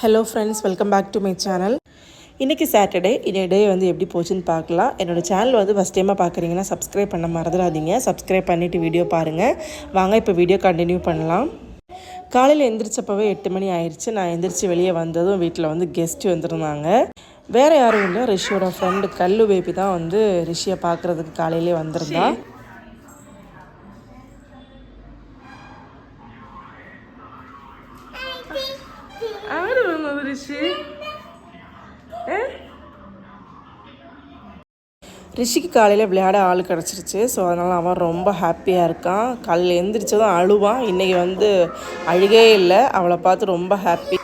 Hello friends, welcome back to my channel. இன்றைக்கி Saturday. இந்த day வந்து எப்படி போச்சுன்னு பார்க்கலாம். என்னோடய சேனல் வந்து ஃபஸ்ட் டைமாக பார்க்குறீங்கன்னா சப்ஸ்கிரைப் பண்ண மறந்துடாதீங்க. சப்ஸ்கிரைப் பண்ணிவிட்டு வீடியோ பாருங்கள். வாங்க இப்போ வீடியோ கண்டினியூ பண்ணலாம். காலையில் எந்திரிச்சப்பவே 8 மணி ஆயிடுச்சு. நான் எந்திரிச்சு வெளியே வந்ததும் வீட்டில் வந்து கெஸ்ட்டு வந்துருந்தாங்க. வேறு யாரும் இல்லை, ரிஷியோட ஃப்ரெண்டு கல்லு பேபி தான் வந்து ரிஷியை பார்க்குறதுக்கு காலையிலே வந்திருந்தா. ரிஷிக்கு காலையில் விளையாட ஆள் கிடச்சிருச்சு. ஸோ அதனால் அவன் ரொம்ப ஹாப்பியாக இருக்கான். காலையில் எழுந்திரிச்சதும் அழுவான். இன்றைக்கி வந்து அழுகே இல்லை. அவளை பார்த்து ரொம்ப ஹாப்பி.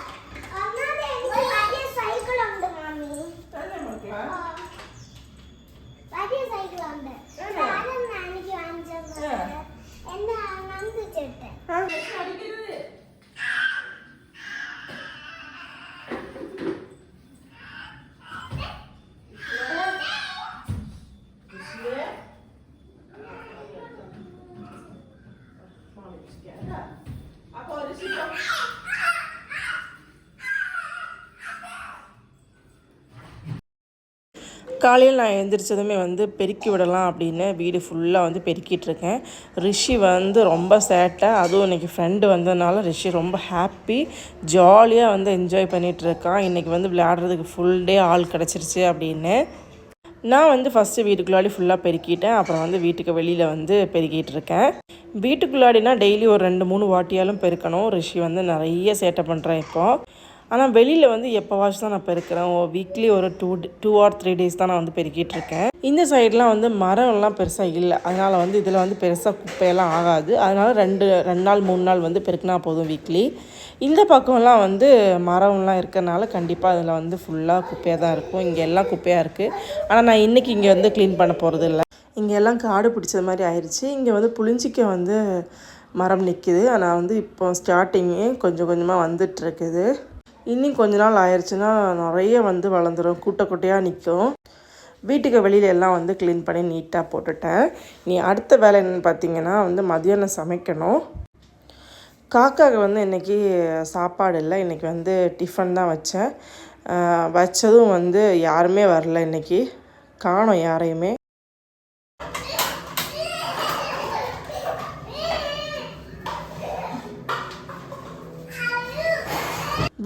காலையில் நான் எழுந்திரிச்சதுமே வந்து பெருக்கி விடலாம் அப்படின்னு வீடு ஃபுல்லாக வந்து பெருக்கிட்டுருக்கேன். ரிஷி வந்து ரொம்ப சேட்டை. அதுவும் இன்றைக்கி ஃப்ரெண்டு வந்ததுனால ரிஷி ரொம்ப ஹாப்பி, ஜாலியாக வந்து என்ஜாய் பண்ணிகிட்ருக்கான். இன்றைக்கி வந்து விளையாடுறதுக்கு ஃபுல் டே ஆள் கிடச்சிருச்சு அப்படின்னு. நான் வந்து ஃபஸ்ட்டு வீட்டுக்குள்ளாடி ஃபுல்லாக பெருக்கிட்டேன். அப்புறம் வந்து வீட்டுக்கு வெளியில் வந்து பெருக்கிட்டுருக்கேன். வீட்டுக்குள்ளாடினா டெய்லி ஒரு 2-3 வாட்டியாலும் பெருக்கணும். ரிஷி வந்து நிறைய சேட்டை பண்ணுறேன் இப்போது. ஆனால் வெளியில் வந்து எப்போவாச்சும் தான் நான் பெருக்கிறேன். வீக்லி ஒரு 2 or 3 days தான் நான் வந்து பெருக்கிட்டுருக்கேன். இந்த சைடெலாம் வந்து மரம்லாம் பெருசாக இல்லை. அதனால் வந்து இதில் வந்து பெருசாக குப்பையெல்லாம் ஆகாது. அதனால் 2 நாள் 3 நாள் வந்து பெருக்கினா போதும் வீக்லி. இந்த பக்கம்லாம் வந்து மரம்லாம் இருக்கிறனால கண்டிப்பாக அதில் வந்து ஃபுல்லாக குப்பையாக தான் இருக்கும். இங்கே எல்லாம் குப்பையாக இருக்குது. ஆனால் நான் இன்றைக்கி இங்கே வந்து க்ளீன் பண்ண போகிறது இல்லை. இங்கே எல்லாம் காடு பிடிச்சது மாதிரி ஆயிடுச்சு. இங்கே வந்து புளிஞ்சிக்க வந்து மரம் நிற்கிது. ஆனால் வந்து இப்போ ஸ்டார்டிங்கே கொஞ்சம் கொஞ்சமாக வந்துட்டுருக்குது. இன்னும் கொஞ்ச நாள் ஆயிடுச்சுன்னா நிறைய வந்து வளர்ந்துடும், கூட்டை கூட்டையாக நிற்கும். வீட்டுக்கு வெளியில எல்லாம் வந்து க்ளீன் பண்ணி நீட்டாக போட்டுட்டேன். அடுத்த வேலை என்னென்னு பார்த்தீங்கன்னா வந்து மதியானம் சமைக்கணும். காக்காவுக்கு வந்து இன்றைக்கி சாப்பாடு இல்லை. இன்றைக்கி வந்து டிஃபன் தான் வச்சேன். வச்சதும் வந்து யாருமே வரல. இன்றைக்கி காணோம் யாரையுமே.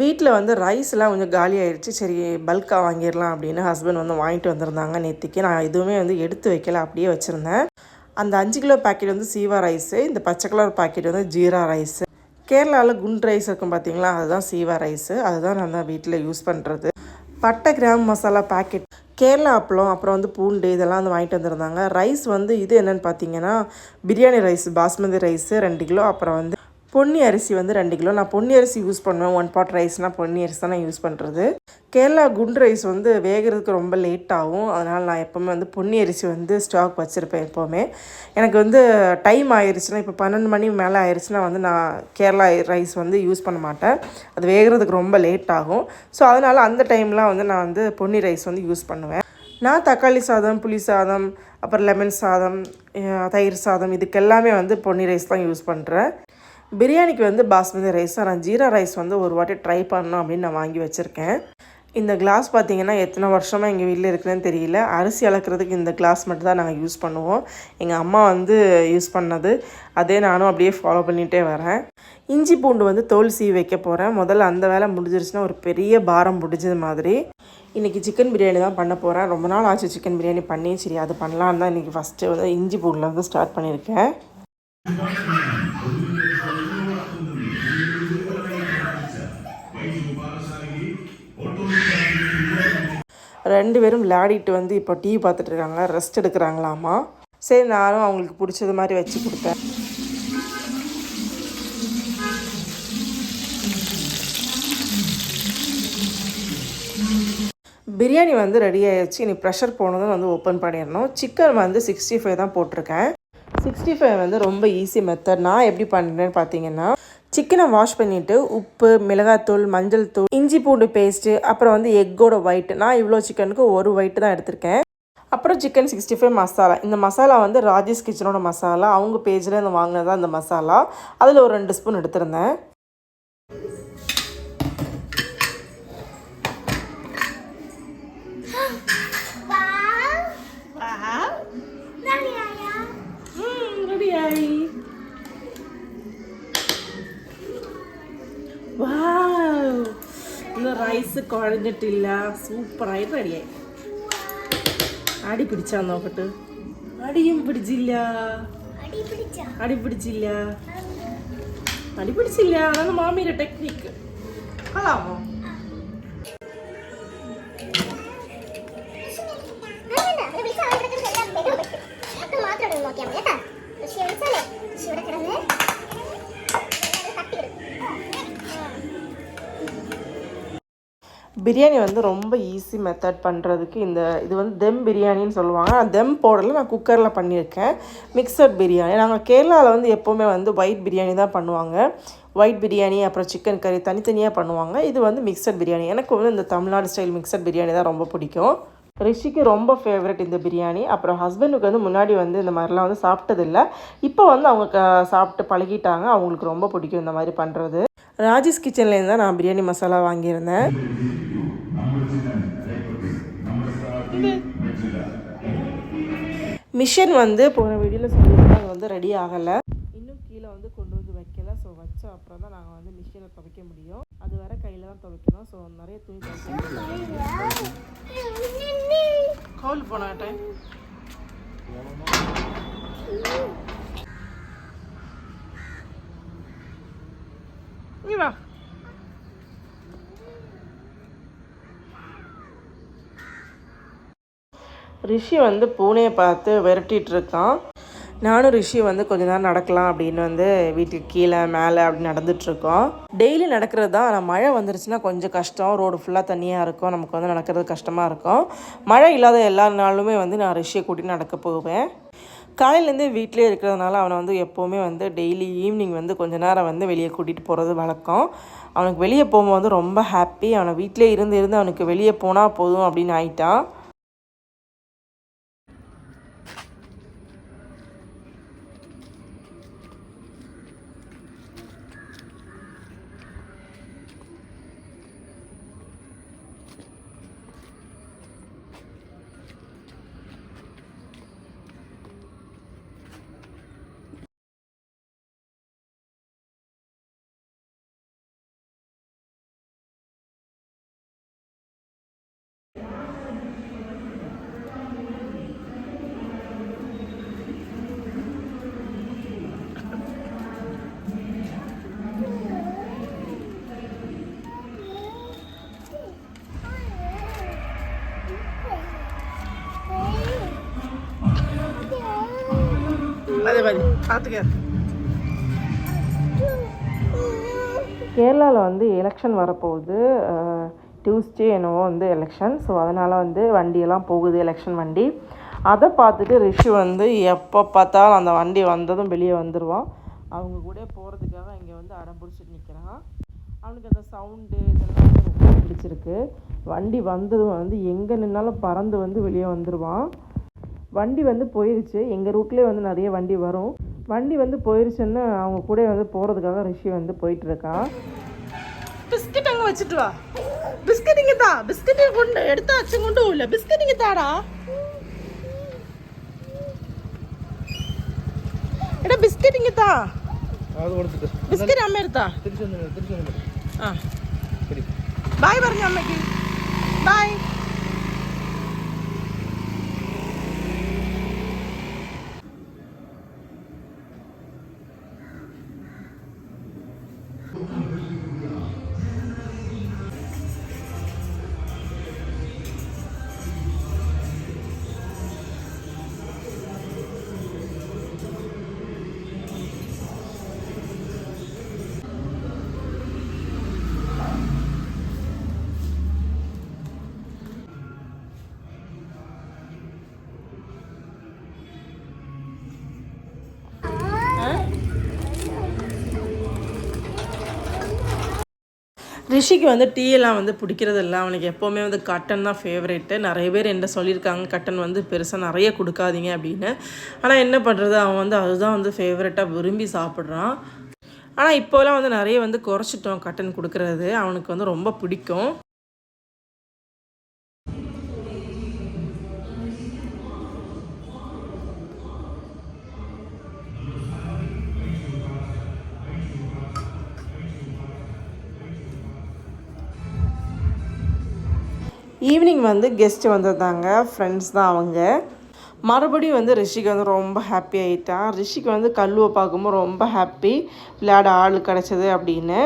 வீட்டில் வந்து ரைஸ்லாம் கொஞ்சம் காலி ஆகிடுச்சு. சரி பல்காக வாங்கிடலாம் அப்படின்னு ஹஸ்பண்ட் வந்து வாங்கிட்டு வந்திருந்தாங்க நேற்றுக்கு. நான் எதுவுமே வந்து எடுத்து வைக்கல, அப்படியே வச்சுருந்தேன். அந்த 5 கிலோ பேக்கெட் வந்து சீவா ரைஸு, இந்த பச்சை கலர் பேக்கெட் வந்து ஜீரா ரைஸு. கேரளாவில் குண்ட் ரைஸ் இருக்கும் பார்த்தீங்களா, அதுதான் சீவா ரைஸு. அதுதான் நான் தான் வீட்டில் யூஸ் பண்ணுறது. பட்டை கிராம் மசாலா பேக்கெட், கேரளா அப்பளம், அப்புறம் வந்து பூண்டு, இதெல்லாம் வந்து வாங்கிட்டு வந்திருந்தாங்க. ரைஸ் வந்து இது என்னென்னு பார்த்தீங்கன்னா biryani rice, basmati rice 2 kilo. அப்புறம் வந்து பொன்னி அரிசி வந்து 2 கிலோ. நான் பொன்னி அரிசி யூஸ் பண்ணுவேன். 1 pot ரைஸ்னால் பொன்னி அரிசி தான் நான் யூஸ் பண்ணுறது. கேரளா குண்டு ரைஸ் வந்து வேகிறதுக்கு ரொம்ப லேட் ஆகும். அதனால் நான் எப்போவுமே வந்து பொன்னி அரிசி வந்து ஸ்டாக் வச்சுருப்பேன் எப்போவுமே. எனக்கு வந்து டைம் ஆயிடுச்சுன்னா, இப்போ 12 மணி மேலே ஆயிடுச்சுன்னா வந்து நான் கேரளா ரைஸ் வந்து யூஸ் பண்ண மாட்டேன். அது வேகிறதுக்கு ரொம்ப லேட் ஆகும். ஸோ அதனால் அந்த டைம்லாம் வந்து நான் வந்து பொன்னி ரைஸ் வந்து யூஸ் பண்ணுவேன். நான் தக்காளி சாதம், புளி சாதம், அப்புறம் லெமன் சாதம், தயிர் சாதம், இதுக்கெல்லாமே வந்து பொன்னி ரைஸ் தான் யூஸ் பண்ணுறேன். பிரியாணிக்கு வந்து பாஸ்மதி ரைஸ் தான். நான் ஜீரா ரைஸ் வந்து ஒரு வாட்டி ட்ரை பண்ணணும் அப்படின்னு நான் வாங்கி வச்சுருக்கேன். இந்த கிளாஸ் பார்த்திங்கன்னா எத்தனை வருஷமாக எங்கள் வீட்டில் இருக்குதுன்னு தெரியல. அரிசி அளக்கிறதுக்கு இந்த கிளாஸ் மட்டும் தான் நாங்கள் யூஸ் பண்ணுவோம். எங்கள் அம்மா வந்து யூஸ் பண்ணது அதே நானும் அப்படியே ஃபாலோ பண்ணிகிட்டே வரேன். இஞ்சி பூண்டு வந்து தோல் சீவி வைக்க போகிறேன். முதல்ல அந்த வேலை முடிஞ்சிருச்சுன்னா ஒரு பெரிய பாரம் முடிஞ்சது மாதிரி. இன்றைக்கி சிக்கன் பிரியாணி தான் பண்ண போகிறேன். ரொம்ப நாள் ஆச்சு சிக்கன் பிரியாணி பண்ணி. சரி அது பண்ணலான்னு தான் இன்றைக்கி ஃபஸ்ட்டு வந்து இஞ்சி பூண்டில் வந்து ஸ்டார்ட் பண்ணியிருக்கேன். 2 பேரும் விளையாடிட்டு வந்து இப்போ டிவி பார்த்துட்டு இருக்காங்க, ரெஸ்ட் எடுக்கிறாங்களாமா. சரி நானும் அவங்களுக்கு பிடிச்சது மாதிரி வச்சு கொடுத்தேன். பிரியாணி வந்து ரெடி ஆகிடுச்சு. இனி ப்ரெஷர் போனதும் வந்து ஓப்பன் பண்ணிடணும். சிக்கன் வந்து 65 தான் போட்டிருக்கேன். 65 வந்து ரொம்ப ஈஸி மெத்தட். நான் எப்படி பண்ணுறேன்னு பார்த்தீங்கன்னா, சிக்கனை வாஷ் பண்ணிவிட்டு உப்பு, மிளகாத்தூள், மஞ்சள் தூள், இஞ்சி பூண்டு பேஸ்ட்டு, அப்புறம் வந்து எக்கோட ஒயிட். நான் இவ்வளோ சிக்கனுக்கு 1 ஒயிட்டு தான் எடுத்திருக்கேன். அப்புறம் சிக்கன் 65 மசாலா. இந்த மசாலா வந்து ராஜேஷ் கிச்சனோட மசாலா. அவங்க பேஜில் இந்த வாங்கினதான் இந்த மசாலா. அதில் ஒரு 2 ஸ்பூன் எடுத்திருந்தேன். റൈസ് കുഴഞ്ഞിട്ടില്ല, സൂപ്പറായിട്ട് റെഡിയായി. അടി പിടിച്ചാ നോക്കട്ടെ. അടിയും പിടിച്ചില്ല, അടി പിടിച്ചില്ല, അടി പിടിച്ചില്ല. അതാണ് മാമിയുടെ ടെക്നിക്ക്. കൊള്ളാമോ? பிரியாணி வந்து ரொம்ப ஈஸி மெத்தட் பண்ணுறதுக்கு. இது வந்து தெம் பிரியாணின்னு சொல்லுவாங்க. நான் தெம் போடலை, நான் குக்கரில் பண்ணியிருக்கேன். மிக்சட் பிரியாணி. நாங்கள் கேரளாவில் வந்து எப்போவுமே வந்து ஒயிட் பிரியாணி தான் பண்ணுவாங்க. ஒயிட் பிரியாணி அப்புறம் சிக்கன் கறி தனித்தனியாக பண்ணுவாங்க. இது வந்து மிக்சட் பிரியாணி. எனக்கு வந்து இந்த தமிழ்நாடு ஸ்டைல் மிக்சட் பிரியாணி தான் ரொம்ப பிடிக்கும். ரிஷிக்கு ரொம்ப ஃபேவரட் இந்த பிரியாணி. அப்புறம் ஹஸ்பண்டுக்கு வந்து முன்னாடி வந்து இந்த மாதிரிலாம் வந்து சாப்பிட்டதில்லை. இப்போ வந்து அவங்க சாப்பிட்டு பழகிட்டாங்க. அவங்களுக்கு ரொம்ப பிடிக்கும் இந்த மாதிரி பண்ணுறது. ராஜேஷ் கிச்சன்லேருந்து தான் நான் பிரியாணி மசாலா வாங்கியிருந்தேன். மிஷின் வந்து போன வீடியோவில் சொல்லியிருந்தோம், அது வந்து ரெடி ஆகலை, இன்னும் கீழே வந்து கொண்டு வந்து வைக்கல. ஸோ வச்ச அப்புறம் தான் நாங்கள் வந்து மிஷினில் துவைக்க முடியும். அது வர கையில் தான் துவைக்கணும். ஸோ நிறைய துணி கவுல் போன டைம் வா. ரிஷி வந்து பூனையை பார்த்து விரட்டிகிட்டு இருக்கான். நானும் ரிஷி வந்து கொஞ்ச நேரம் நடக்கலாம் அப்படின்னு வந்து வீட்டுக்கு கீழே மேலே அப்படி நடந்துகிட்ருக்கோம். டெய்லி நடக்கிறது தான். ஆனால் மழை வந்துருச்சுன்னா கொஞ்சம் கஷ்டம். ரோடு ஃபுல்லாக தண்ணியாக இருக்கும், நமக்கு வந்து நடக்கிறது கஷ்டமாக இருக்கும். மழை இல்லாத எல்லா நாளுமே வந்து நான் ரிஷியை கூட்டிகிட்டு நடக்க போவேன். காலையிலேருந்தே வீட்டிலே இருக்கிறதுனால அவனை வந்து எப்போவுமே வந்து டெய்லி ஈவினிங் வந்து கொஞ்ச நேரம் வந்து வெளியே கூட்டிகிட்டு போகிறது வழக்கம். அவனுக்கு வெளியே போகும்போது வந்து ரொம்ப ஹாப்பி. அவனை வீட்டிலே இருந்து அவனுக்கு வெளியே போனால் போதும் அப்படின்னு ஆயிட்டான். கேரளாவில் வந்து எலெக்ஷன் வரப்போகுது. டியூஸ்டே என்னவோ வந்து எலெக்ஷன். ஸோ அதனால் வந்து வண்டியெல்லாம் போகுது, எலெக்ஷன் வண்டி. அதை பார்த்துட்டு ரிஷி வந்து எப்போ பார்த்தாலும் அந்த வண்டி வந்ததும் வெளியே வந்துடுவான். அவங்க கூட போகிறதுக்காக இங்கே வந்து அடம் பிடிச்சிட்டு நிற்கிறான். அவனுக்கு அந்த சவுண்டு இதெல்லாம் வந்து ரொம்ப பிடிச்சிருக்கு. வண்டி வந்ததும் வந்து எங்கே நின்னாலும் பறந்து வந்து வெளியே வந்துடுவான். வண்டி வந்து போயிடுச்சு. எங்கள் ரூட்லேயே வந்து நிறைய வண்டி வரும். வண்டி வந்து போயிடுச்சுன்னு அவங்க கூட வந்து போகிறதுக்காக ரிஷி வந்து போயிட்டுருக்கான். பிஸ்கட் அங்கே வச்சுட்டு வா. பிஸ்கட் இங்கே தா. பிஸ்கட்டை கொண்டு எடுத்து அச்சு கொண்டு இல்லை. பிஸ்கட் இங்கே தாடா. எடா பிஸ்கட் இங்கே தா. பிஸ்கட் அம்மா எடுத்தா. பாய் பாருங்க அம்மைக்கு. பாய். ரிஷிக்கு வந்து டீயெல்லாம் வந்து பிடிக்கிறதில்ல. அவனுக்கு எப்போவுமே வந்து கட்டன் தான் ஃபேவரெட்டு. நிறைய பேர் என்ன சொல்லியிருக்காங்க, கட்டன் வந்து பெருசாக நிறைய கொடுக்காதீங்க அப்படின்னு. ஆனால் என்ன பண்ணுறது, அவன் வந்து அதுதான் வந்து ஃபேவரெட்டாக விரும்பி சாப்பிட்றான். ஆனால் இப்போலாம் வந்து நிறைய வந்து குறைச்சிட்டோம் கட்டன் கொடுக்குறது. அவனுக்கு வந்து ரொம்ப பிடிக்கும். ஈவினிங் வந்து கெஸ்ட்டு வந்திருந்தாங்க, ஃப்ரெண்ட்ஸ் தான் அவங்க. மறுபடியும் வந்து ரிஷிக்கு வந்து ரொம்ப ஹாப்பி ஆகிட்டான். ரிஷிக்கு வந்து கல்லுவை பார்க்கும்போது ரொம்ப ஹாப்பி, விளையாட ஆள் கிடச்சது அப்படின்னு.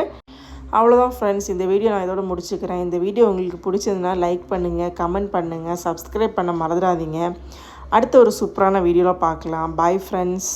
அவ்வளோதான் ஃப்ரெண்ட்ஸ், இந்த வீடியோ நான் இதோட முடிச்சுக்கிறேன். இந்த வீடியோ உங்களுக்கு பிடிச்சதுன்னா லைக் பண்ணுங்கள், கமெண்ட் பண்ணுங்கள், சப்ஸ்கிரைப் பண்ண மறந்துடாதீங்க. அடுத்த ஒரு சூப்பரான வீடியோவில் பார்க்கலாம். Bye friends.